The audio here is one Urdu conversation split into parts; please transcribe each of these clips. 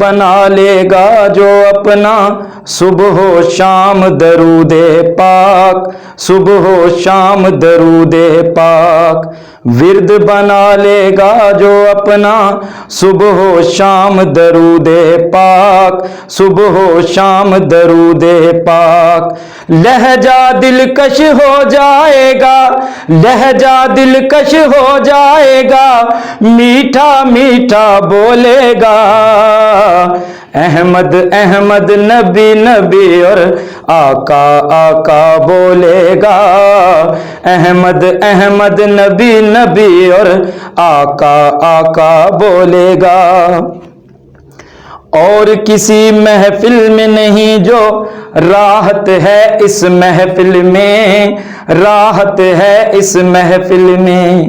بنا لے گا جو اپنا صبح و شام درود پاک، صبح و شام درود پاک، ورد بنا لے گا جو اپنا صبح و شام درود پاک، صبح و شام درود پاک، لہجہ دلکش ہو جائے گا، لہجہ دلکش ہو جائے گا، میٹھا میٹھا بولے گا، احمد احمد نبی نبی اور آقا آقا بولے گا، احمد احمد نبی نبی اور آقا آقا بولے گا، اور کسی محفل میں نہیں جو راحت ہے اس محفل میں، راحت ہے اس محفل میں،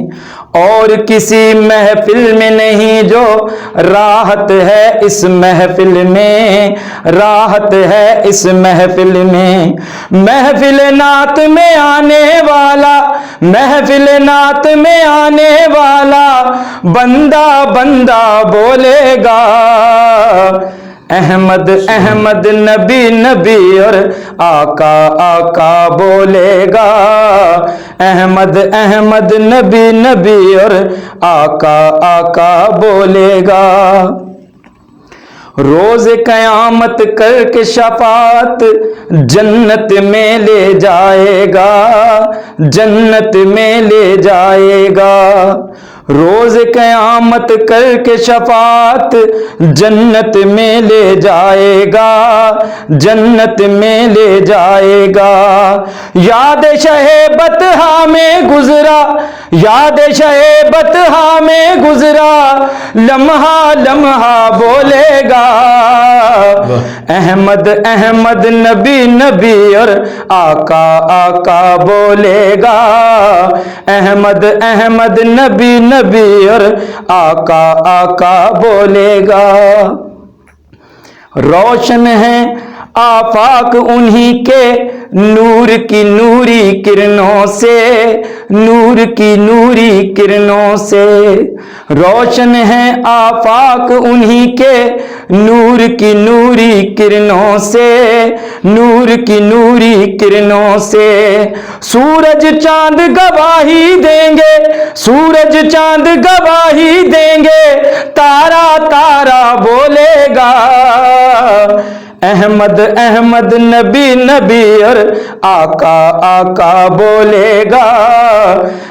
اور کسی محفل میں نہیں جو راحت ہے اس محفل میں، راحت ہے اس محفل میں، محفل نعت میں آنے والا، محفل نعت میں آنے والا بندہ بندہ بولے گا، احمد احمد نبی نبی اور آقا آقا بولے گا، احمد احمد نبی نبی اور آقا آقا بولے گا، روز قیامت کر کے شفاعت جنت میں لے جائے گا، جنت میں لے جائے گا، روز قیامت کر کے شفاعت جنت میں لے جائے گا، جنت میں لے جائے گا، یاد شہ بطحا میں گزرا، یاد شہ بطحا میں گزرا لمحہ لمحہ بولے گا، احمد احمد نبی نبی اور آقا آقا بولے گا، احمد احمد نبی نبی اور آقا آقا بولے گا، روشن ہے آفاق انہی کے نور کی نوری کرنوں سے، نور کی نوری کرنوں سے، روشن ہے آفاق انہی کے نور کی نوری کرنوں سے، نور کی نوری کرنوں سے، سورج چاند گواہی دیں گے، سورج چاند گواہی دیں گے، تارا تارا بولے گا، احمد احمد نبی نبی اور آقا آقا بولے گا،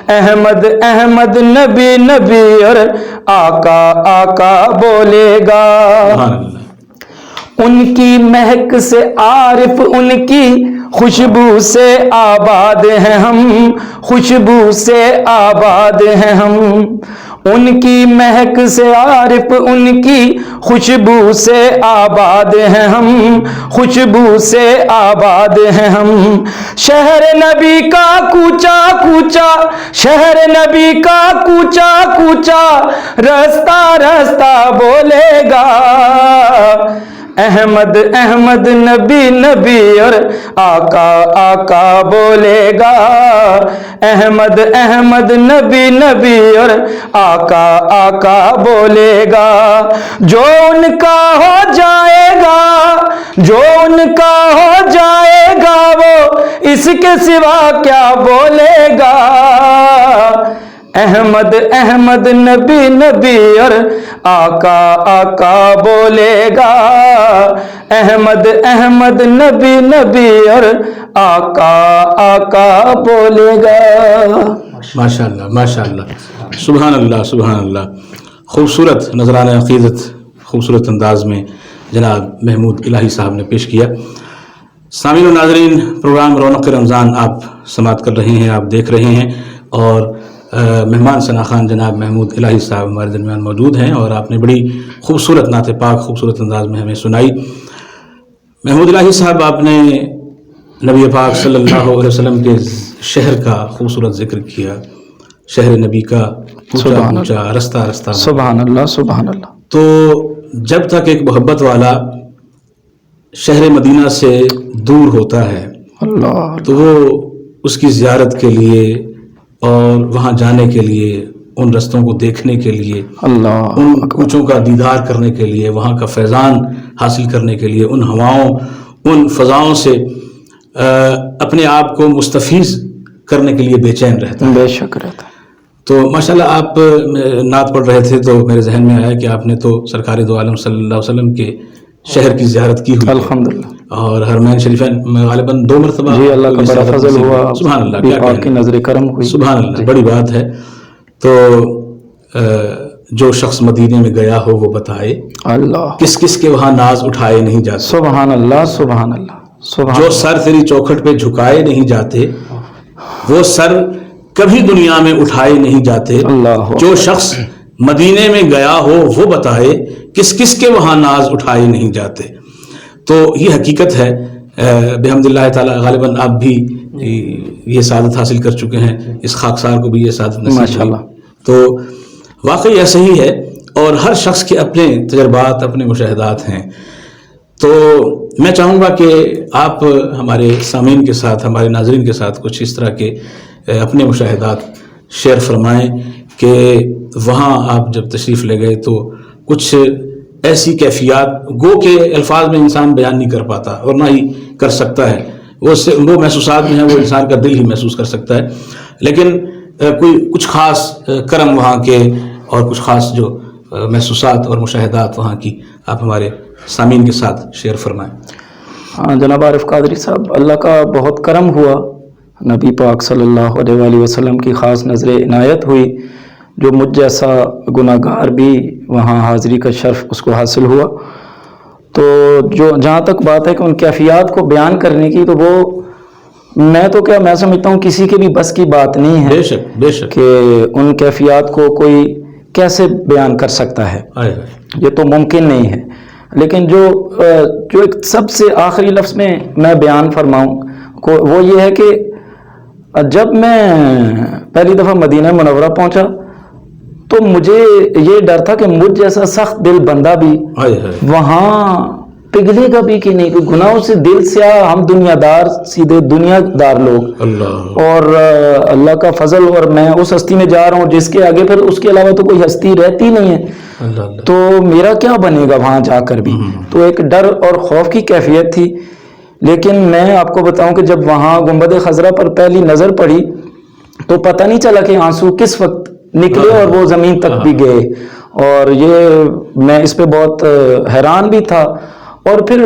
احمد احمد نبی نبی اور آقا آقا بولے گا، ان کی مہک سے عارف، ان کی خوشبو سے آباد ہیں ہم، خوشبو سے آباد ہیں ہم، ان کی مہک سے عارف، ان کی خوشبو سے آباد ہیں ہم، خوشبو سے آباد ہیں ہم، شہر نبی کا کوچا کوچا، شہر نبی کا کوچا کوچا رستہ رستہ بولے گا، احمد احمد نبی نبی اور آقا آقا بولے گا، احمد احمد نبی نبی اور آقا آقا بولے گا، جو ان کا ہو جائے گا، جو ان کا ہو جائے گا وہ اس کے سوا کیا بولے گا، احمد احمد نبی نبی اور آقا آقا بولے گا، احمد احمد نبی نبی اور آقا آقا بولے گا۔ ماشاءاللہ ماشاءاللہ، سبحان اللہ سبحان اللہ، خوبصورت نذرانہ عقیدت خوبصورت انداز میں جناب محمود الہی صاحب نے پیش کیا۔ سامعین و ناظرین، پروگرام رونق رمضان آپ سماعت کر رہے ہیں، آپ دیکھ رہے ہیں، اور مہمان ثناخوان جناب محمود الہی صاحب ہمارے درمیان موجود ہیں، اور آپ نے بڑی خوبصورت نعت پاک خوبصورت انداز میں ہمیں سنائی۔ محمود الہی صاحب، آپ نے نبی پاک صلی اللہ علیہ وسلم کے شہر کا خوبصورت ذکر کیا، شہر نبی کا کوچا کوچا رستہ رستہ، سبحان اللہ سبحان اللہ۔ تو جب تک ایک محبت والا شہر مدینہ سے دور ہوتا ہے اللہ، تو وہ اس کی زیارت کے لیے اور وہاں جانے کے لیے ان رستوں کو دیکھنے کے لیے، اللہ ان کوچوں کا دیدار کرنے کے لیے، وہاں کا فیضان حاصل کرنے کے لیے، ان ہواؤں، ان فضاؤں سے اپنے آپ کو مستفیض کرنے کے لیے بے چین رہتا ہے۔ بے شک رہتا ہے۔ تو ماشاءاللہ آپ نعت پڑھ رہے تھے تو میرے ذہن میں آیا کہ آپ نے تو سرکار دو عالم صلی اللہ علیہ وسلم کے شہر کی زیارت کی ہوئی ہے، الحمدللہ، اور حرمین شریفین میں غالباً 2 مرتبہ جی اللہ کا بڑا فضل ہوا، سبحان اللہ، کیا آپ کی کہنا، نظر کرم ہوئی، سبحان اللہ، بڑی بات ہے۔ تو جو شخص مدینے میں گیا ہو وہ بتائے اللہ، کس کس کے وہاں ناز اٹھائے نہیں جاتے، سبحان اللہ، سبحان اللہ، سبحان جو سر تیری چوکھٹ پہ جھکائے نہیں جاتے وہ سر کبھی دنیا میں اٹھائے نہیں جاتے۔ اللہ، جو شخص مدینے میں گیا ہو وہ بتائے کس کس کے وہاں ناز اٹھائے نہیں جاتے۔ تو یہ حقیقت ہے، بحمد اللہ تعالی غالباً آپ بھی یہ سعادت حاصل کر چکے ہیں، اس خاکسار کو بھی یہ سعادت نصیب ماشاءاللہ۔ ہوئی۔ تو واقعی ایسا ہی ہے، اور ہر شخص کے اپنے تجربات، اپنے مشاہدات ہیں۔ تو میں چاہوں گا کہ آپ ہمارے سامعین کے ساتھ، ہمارے ناظرین کے ساتھ کچھ اس طرح کے اپنے مشاہدات شیئر فرمائیں کہ وہاں آپ جب تشریف لے گئے تو کچھ ایسی کیفیات گو کہ الفاظ میں انسان بیان نہیں کر پاتا اور نہ ہی کر سکتا ہے، وہ محسوسات میں ہیں، وہ انسان کا دل ہی محسوس کر سکتا ہے، لیکن کچھ خاص کرم وہاں کے اور کچھ خاص جو محسوسات اور مشاہدات وہاں کی آپ ہمارے سامعین کے ساتھ شیئر فرمائیں۔ ہاں جناب عارف قادری صاحب، اللہ کا بہت کرم ہوا، نبی پاک صلی اللہ علیہ وآلہ وسلم کی خاص نظر عنایت ہوئی، جو مجھ جیسا گناہ گار بھی وہاں حاضری کا شرف اس کو حاصل ہوا۔ تو جہاں تک بات ہے کہ ان کیفیات کو بیان کرنے کی، تو وہ میں سمجھتا ہوں کسی کے بھی بس کی بات نہیں ہے، بے شک بے شک، کہ ان کیفیات کو کوئی کیسے بیان کر سکتا ہے، یہ تو ممکن نہیں ہے۔ لیکن جو ایک سب سے آخری لفظ میں بیان فرماؤں وہ یہ ہے کہ جب میں پہلی دفعہ مدینہ منورہ پہنچا تو مجھے یہ ڈر تھا کہ مجھ جیسا سخت دل بندہ بھی وہاں پگھلے گا بھی کہ نہیں، گناہوں سے دل سیاہ، ہم دنیا دار، سیدھے دنیا دار لوگ، اور اللہ کا فضل، اور میں اس ہستی میں جا رہا ہوں جس کے آگے پھر اس کے علاوہ تو کوئی ہستی رہتی نہیں ہے، تو میرا کیا بنے گا وہاں جا کر بھی، تو ایک ڈر اور خوف کی کیفیت تھی۔ لیکن میں آپ کو بتاؤں کہ جب وہاں گنبد خضرا پر پہلی نظر پڑی تو پتہ نہیں چلا کہ آنسو کس وقت نکلے اور وہ زمین تک بھی گئے، اور یہ میں اس پہ بہت حیران بھی تھا۔ اور پھر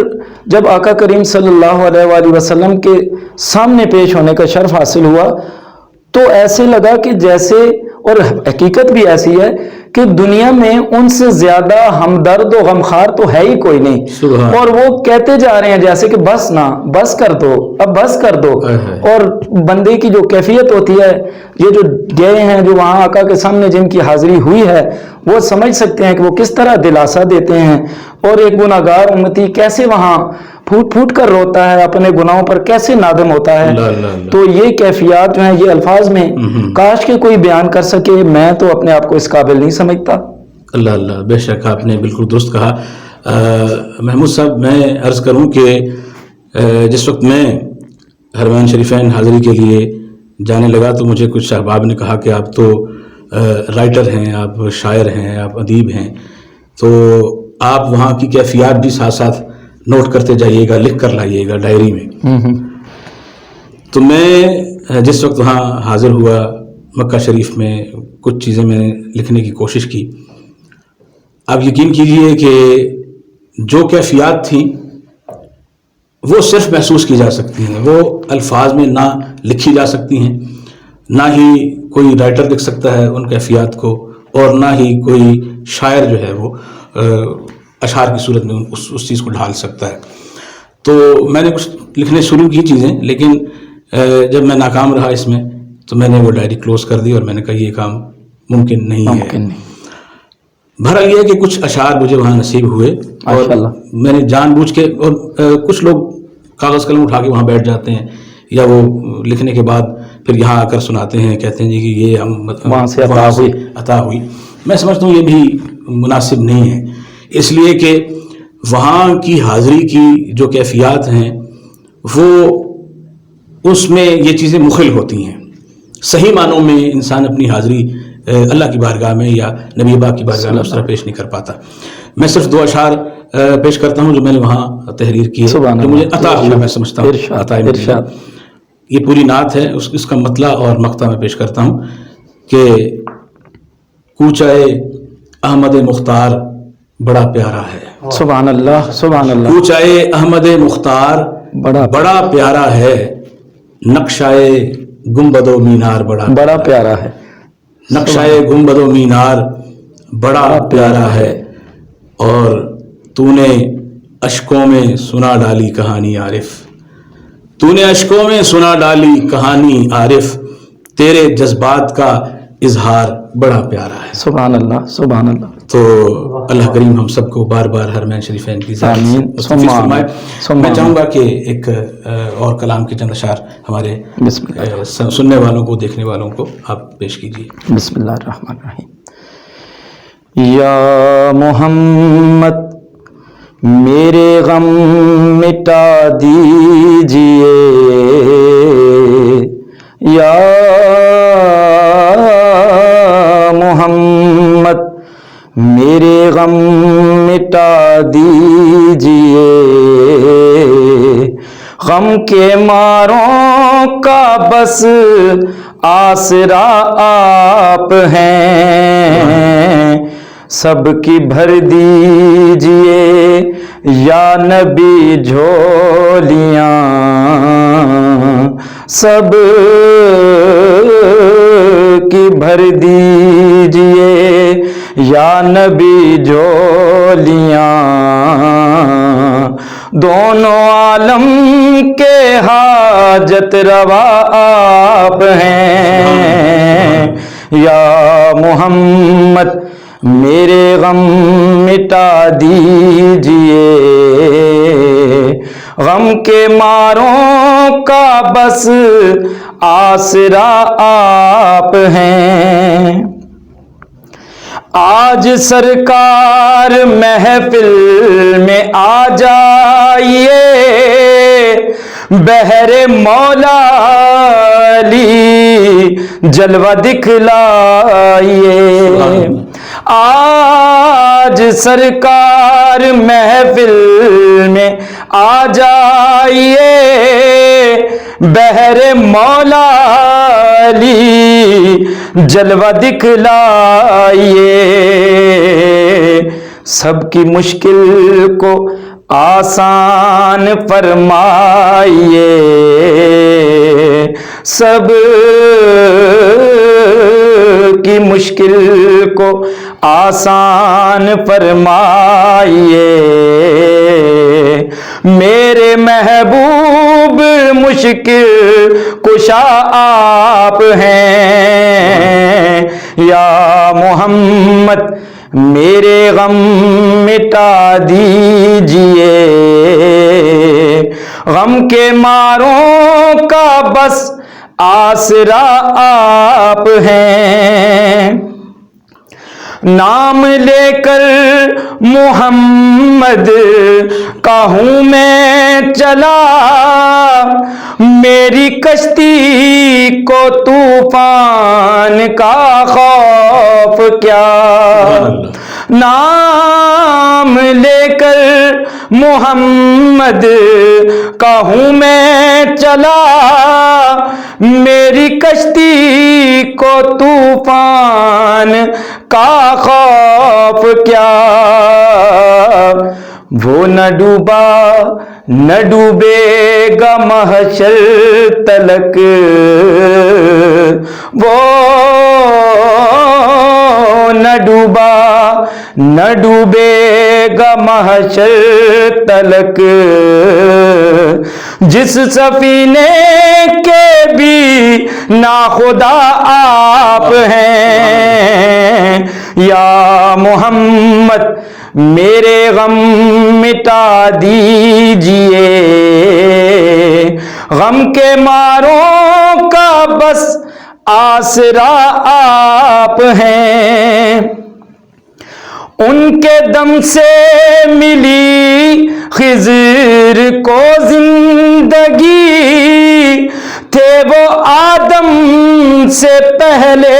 جب آقا کریم صلی اللہ علیہ وآلہ وسلم کے سامنے پیش ہونے کا شرف حاصل ہوا تو ایسے لگا کہ جیسے، اور حقیقت بھی ایسی ہے کہ دنیا میں ان سے زیادہ ہمدرد و غمخوار تو ہے ہی کوئی نہیں، اور وہ کہتے جا رہے ہیں جیسے کہ بس نا، بس کر دو، اب بس کر دو۔ اور بندے کی جو کیفیت ہوتی ہے، یہ جو گئے ہیں، جو وہاں آقا کے سامنے جن کی حاضری ہوئی ہے، وہ سمجھ سکتے ہیں کہ وہ کس طرح دلاسا دیتے ہیں، اور ایک گناہ گار امتی کیسے وہاں پھوٹ پھوٹ کر روتا ہے، اپنے گناہوں پر کیسے نادم ہوتا ہے۔ تو یہ کیفیات جو ہیں، یہ الفاظ میں کاش کہ کوئی بیان کر سکے، میں تو اپنے آپ کو اس قابل نہیں سمجھتا۔ اللہ اللہ، بے شک آپ نے بالکل درست کہا۔ محمود صاحب، میں عرض کروں کہ جس وقت میں حرمین شریفین حاضری کے لیے جانے لگا تو مجھے کچھ احباب نے کہا کہ آپ تو رائٹر ہیں، آپ شاعر ہیں، آپ ادیب ہیں، تو آپ وہاں کی کیفیات بھی ساتھ ساتھ نوٹ کرتے جائیے گا، لکھ کر لائیے گا ڈائری میں۔ تو میں جس وقت وہاں حاضر ہوا مکہ شریف میں، کچھ چیزیں میں نے لکھنے کی کوشش کی۔ آپ یقین کیجئے کہ جو کیفیات تھیں وہ صرف محسوس کی جا سکتی ہیں، وہ الفاظ میں نہ لکھی جا سکتی ہیں، نہ ہی کوئی رائٹر لکھ سکتا ہے ان کیفیات کو، اور نہ ہی کوئی شاعر جو ہے وہ اشعار کی صورت میں اس چیز کو ڈھال سکتا ہے۔ تو میں نے کچھ لکھنے شروع کی چیزیں، لیکن جب میں ناکام رہا اس میں تو میں نے وہ ڈائری کلوز کر دی اور میں نے کہا یہ کام ممکن نہیں ہے۔ بہرحال یہ ہے کہ کچھ اشعار مجھے وہاں نصیب ہوئے، اور میں نے جان بوجھ کے، اور کچھ لوگ کاغذ قلم اٹھا کے وہاں بیٹھ جاتے ہیں، یا وہ لکھنے کے بعد پھر یہاں آ کر سناتے ہیں، کہتے ہیں جی کہ یہ ہم وہاں سے عطا ہوئی۔ میں سمجھتا ہوں یہ بھی مناسب نہیں ہے، اس لیے کہ وہاں کی حاضری کی جو کیفیات ہیں وہ اس میں یہ چیزیں مخل ہوتی ہیں۔ صحیح معنوں میں انسان اپنی حاضری اللہ کی بارگاہ میں یا نبی پاک کی بارگاہ میں اس طرح پیش نہیں کر پاتا. میں صرف 2 اشعار پیش کرتا ہوں جو میں نے وہاں تحریر کی ہے, جو مجھے عطا ہے, میں سمجھتا ہوں عطا ہے. یہ پوری نعت ہے, اس کا مطلع اور مقطع میں پیش کرتا ہوں کہ کوچہ احمد مختار بڑا پیارا ہے. سبحان اللہ, سبحان اللہ. کوچہ احمد مختار بڑا پیارا ہے, نقشہ گنبد و مینار بڑا پیارا ہے. نقشہ گنبد و مینار بڑا پیارا ہے, اور تو نے اشکوں میں سنا ڈالی کہانی عارف. تو نے اشکوں میں سنا ڈالی کہانی عارف, تیرے جذبات کا اظہار بڑا پیارا ہے. سبحان اللہ, سبحان اللہ. تو اللہ کریم ہم سب کو بار بار حرمین شریفین کی زیارت سے فرمائے. میں چاہوں گا کہ ایک اور کلام کے چند اشعار ہمارے سننے والوں کو, دیکھنے والوں کو آپ پیش کیجیے. بسم اللہ الرحمن الرحیم. یا محمد میرے غم مٹا دیجئے, یا محمد میرے غم مٹا دیجئے, غم کے ماروں کا بس آسرا آپ ہیں, سب کی بھر دیجئے یا نبی جھولیاں, سب کی بھر دیجئے یا نبی جھولیاں, دونوں عالم کے حاجت روا آپ ہیں. یا محمد میرے غم مٹا دیجئے, غم کے ماروں کا بس آسرا آپ ہیں. آج سرکار محفل میں آ جائیے, بہر مولا علی جلوہ دکھلائیے. آج سرکار محفل میں آ جائیے, بہر مولا علی جلوہ دکھلائیے. سب کی مشکل کو آسان فرمائیے, سب کی مشکل کو آسان فرمائیے. میرے محبوب مشکل کشا آپ ہیں. یا محمد میرے غم مٹا دیجئے, غم کے ماروں کا بس آسرا آپ ہیں. نام لے کر محمد کا ہوں میں چلا, میری کشتی کو طوفان کا خوف کیا. نام لے کر محمد کا ہوں میں چلا, میری کشتی کو طوفان کا خوف کیا. وہ نہ ڈوبا نہ ڈوبے گا محشر تلک, وہ نہ ڈوبا نہ ڈوبے گا محشر تلک. جس سفینے کے بھی ناخدا آپ ہیں. یا محمد میرے غم مٹا دیجئے, غم کے ماروں کا بس آسرا آپ ہیں. ان کے دم سے ملی خضر کو زندگی, تھے وہ آدم سے پہلے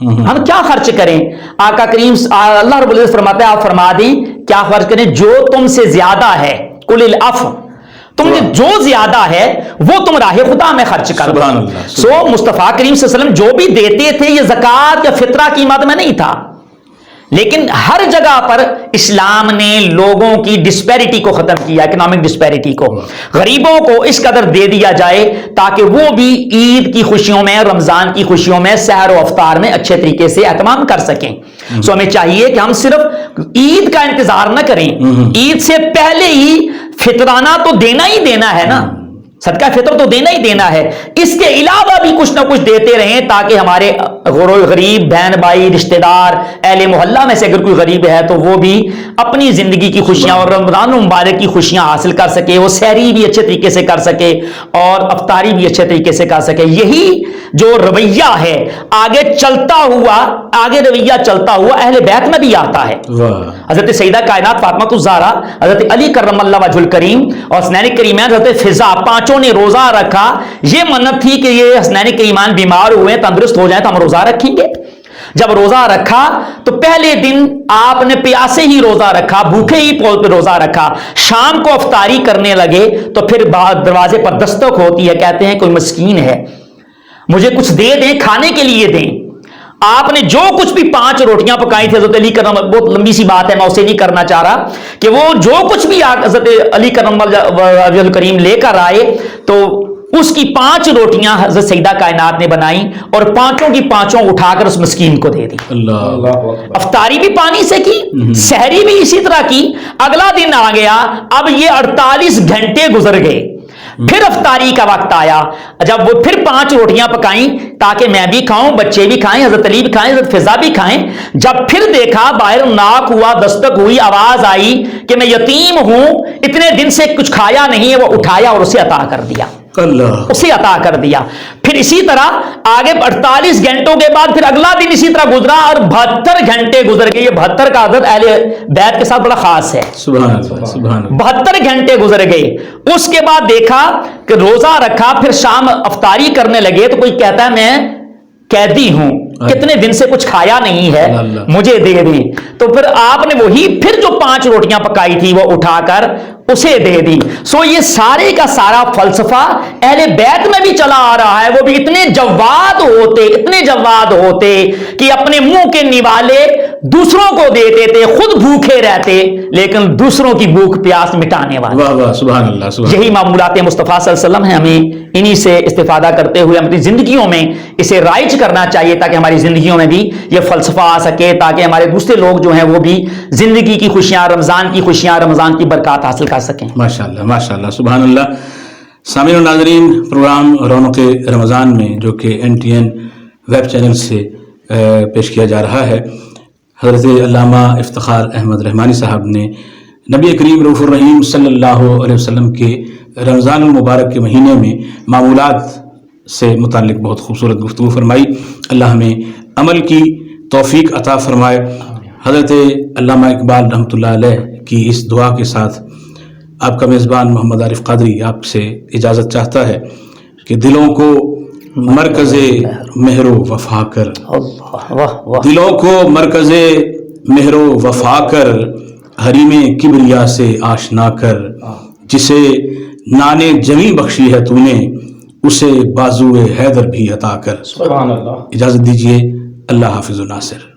ہم کیا خرچ کریں؟ آقا کریم اللہ رب العزت فرماتا ہے آپ فرما دیں کیا خرچ کریں؟ جو تم سے زیادہ ہے، قل العفو، تم نے جو زیادہ ہے وہ تم راہ خدا میں خرچ کر دو۔ سو مصطفیٰ کریم صلی اللہ علیہ وسلم جو بھی دیتے تھے یہ زکوٰۃ یا فطرہ کی مد میں نہیں تھا، لیکن ہر جگہ پر اسلام نے لوگوں کی ڈسپیرٹی کو ختم کیا، اکنامک ڈسپیرٹی کو، غریبوں کو اس قدر دے دیا جائے تاکہ وہ بھی عید کی خوشیوں میں، رمضان کی خوشیوں میں، سحر و افطار میں اچھے طریقے سے اہتمام کر سکیں۔ سو ہمیں چاہیے کہ ہم صرف عید کا انتظار نہ کریں، عید سے پہلے ہی فطرانہ تو دینا ہی دینا ہے نا، صدقہ فطر تو دینا ہی دینا ہے، اس کے علاوہ بھی کچھ نہ کچھ دیتے رہیں تاکہ ہمارے غریب بہن بھائی رشتہ دار اہل محلہ میں سے اگر کوئی غریب ہے تو وہ بھی اپنی زندگی کی خوشیاں اور رمضان مبارک کی خوشیاں حاصل کر سکے، وہ سحری بھی اچھے طریقے سے کر سکے اور افطاری بھی اچھے طریقے سے کر سکے۔ یہی جو رویہ ہے آگے رویہ چلتا ہوا اہل بیت میں بھی آتا ہے۔ حضرت سیدہ کائنات فاطمہ الزہرا، حضرت علی کرم اللہ وجہ الکریم اور حسنین کریمین حضرت فضا، پانچوں نے روزہ رکھا۔ یہ منت تھی کہ یہ حسنین کریمان بیمار ہوئے تندرست ہو جائیں تو ہم روزہ رکھیں گے۔ جب روزہ رکھا تو پہلے دن آپ نے پیاسے ہی روزہ رکھا، بھوکے ہی روزہ رکھا، شام کو افطاری کرنے لگے تو پھر دروازے پر دستک ہوتی ہے، کہتے ہیں کوئی مسکین ہے، مجھے کچھ دے دیں، کھانے کے لیے دیں۔ آپ نے جو کچھ بھی 5 روٹیاں پکائی تھی، حضرت علی کرم، بہت لمبی سی بات ہے میں اسے نہیں کرنا چاہ رہا، کہ وہ جو کچھ بھی حضرت علی کرم وجہ الکریم لے کر آئے تو اس کی 5 روٹیاں حضرت سیدہ کائنات نے بنائی اور 5 کی 5 اٹھا کر اس مسکین کو دے دی۔ افطاری بھی پانی سے کی، سحری بھی اسی طرح کی۔ اگلا دن آ گیا، اب یہ 48 گھنٹے گزر گئے، پھر افطاری کا وقت آیا، جب وہ پھر 5 روٹیاں پکائیں تاکہ میں بھی کھاؤں، بچے بھی کھائیں، حضرت علی بھی کھائیں، حضرت فضا بھی کھائیں۔ جب پھر دیکھا باہر ناک ہوا، دستک ہوئی، آواز آئی کہ میں یتیم ہوں، اتنے دن سے کچھ کھایا نہیں ہے، وہ اٹھایا اور اسے عطا کر دیا، اسے عطا کر دیا۔ پھر اسی طرح آگے 48 گھنٹوں کے بعد پھر اگلا دن اسی طرح گزرا اور 72 گھنٹے گزر گئے۔ یہ 72 کا عدد اہل بیت کے ساتھ بڑا خاص ہے، سبحان اللہ، 72 گھنٹے گزر گئے۔ اس کے بعد دیکھا کہ روزہ رکھا، پھر شام افطاری کرنے لگے تو کوئی کہتا ہے میں قیدی ہوں، کتنے دن سے کچھ کھایا نہیں ہے، مجھے دے دیں۔ تو پھر آپ نے وہی پھر جو 5 روٹیاں پکائی تھی وہ اٹھا کر اسے دے دی۔ سو یہ سارے کا سارا فلسفہ اہل بیت میں بھی چلا آ رہا ہے۔ وہ بھی اتنے جواد ہوتے کہ اپنے منہ کے نوالے دوسروں کو دیتے تھے، خود بھوکے رہتے لیکن دوسروں کی بھوک پیاس مٹانے والے۔ واہ واہ، سبحان اللہ، سبحان یہی معمولات مصطفیٰ صلی اللہ علیہ وسلم ہیں، ہمیں انہی سے استفادہ کرتے ہوئے اپنی زندگیوں میں اسے رائج کرنا چاہیے تاکہ ہماری زندگیوں میں بھی یہ فلسفہ آ سکے، تاکہ ہمارے دوسرے لوگ جو ہیں وہ بھی زندگی کی خوشیاں، رمضان کی خوشیاں، رمضان کی برکات حاصل کر سکیں۔ ماشاءاللہ، ماشاءاللہ، سبحان اللہ۔ سامعین و ناظرین، پروگرام رونق رمضان میں جو کہ NTN ویب چینل سے پیش کیا جا رہا ہے، حضرت علامہ افتخار احمد رحمانی صاحب نے نبی کریم رؤوف الرحیم صلی اللہ علیہ وسلم کے رمضان المبارک کے مہینے میں معمولات سے متعلق بہت خوبصورت گفتگو فرمائی۔ اللہ ہمیں عمل کی توفیق عطا فرمائے۔ حضرت علامہ اقبال رحمۃ اللہ علیہ کی اس دعا کے ساتھ آپ کا میزبان محمد عارف قادری آپ سے اجازت چاہتا ہے کہ دلوں کو مرکز مہر و وفا کر، دلوں کو مرکز مہر و وفا کر، حریم کبریا سے آشنا کر، جسے نانے جمی بخشی ہے تو نے، اسے بازو حیدر بھی عطا کر۔ سبحان اللہ۔ اجازت دیجیے، اللہ حافظ و ناصر۔